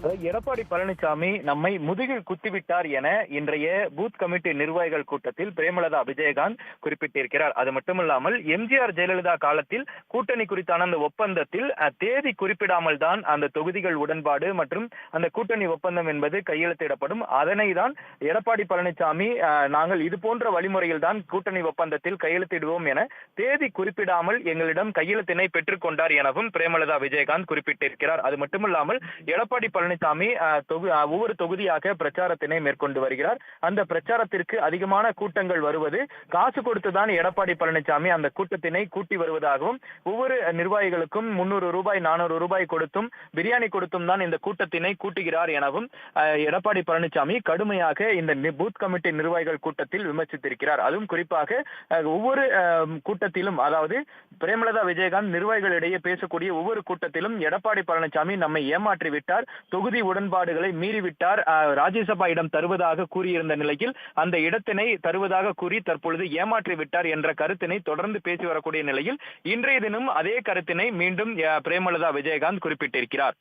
எடப்பாடி பழனிசாமி நம்மை முதுகில் குத்திவிட்டார் என இன்றைய பூத் கமிட்டி நிர்வாகிகள் கூட்டத்தில் பிரேமலதா விஜயகாந்த் குறிப்பிட்டிருக்கிறார். அது மட்டுமல்லாமல் எம்ஜிஆர் ஜெயலலிதா காலத்தில் கூட்டணி குறித்தான அந்த ஒப்பந்தத்தில் தேதி குறிப்பிடாமல் தான் அந்த தொகுதிகள் உடன்பாடு மற்றும் அந்த கூட்டணி ஒப்பந்தம் என்பது கையெழுத்திடப்படும். அதனை தான் எடப்பாடி பழனிசாமி நாங்கள் இது போன்ற வழிமுறையில் தான் கூட்டணி ஒப்பந்தத்தில் கையெழுத்திடுவோம் என தேதி குறிப்பிடாமல் எங்களிடம் கையெழுத்தினை பெற்றுக் கொண்டார் எனவும் பிரேமலதா விஜயகாந்த் குறிப்பிட்டிருக்கிறார். அது மட்டுமல்லாமல் எடப்பாடி பழனிசாமி ஒவ்வொரு தொகுதியாக பிரச்சாரத்தினை மேற்கொண்டு வருகிறார். அந்த பிரச்சாரத்திற்கு அதிகமான கூட்டங்கள் வருவது காசு கொடுத்துதான் எடப்பாடி பழனிசாமி அந்த கூட்டத்தினை கூட்டி வருவதாகவும் ஒவ்வொரு நிர்வாகிகளுக்கும் 300 ரூபாய் 400 ரூபாய் கொடுத்தும் பிரியாணி கொடுத்தும் தான் இந்த கூட்டத்தினை கூட்டுகிறார் எனவும் எடப்பாடி பழனிசாமி கடுமையாக இந்த பூத் கமிட்டி நிர்வாகிகள் கூட்டத்தில் விமர்சித்திருக்கிறார். அதுவும் குறிப்பாக ஒவ்வொரு கூட்டத்திலும், அதாவது பிரேமலதா விஜயகாந்த் நிர்வாகிகளிடையே பேசக்கூடிய ஒவ்வொரு கூட்டத்திலும் எடப்பாடி பழனிசாமி நம்மை ஏமாற்றி விட்டார், தொகுதி உடன்பாடுகளை மீறிவிட்டார், ராஜ்யசபா இடம் தருவதாக கூறியிருந்த நிலையில் அந்த இடத்தினை தருவதாக கூறி தற்பொழுது ஏமாற்றி விட்டார் என்ற கருத்தினை தொடர்ந்து பேசி வரக்கூடிய நிலையில் இன்றைய தினம் அதே கருத்தினை மீண்டும் பிரேமலதா விஜயகாந்த் குறிப்பிட்டிருக்கிறார்.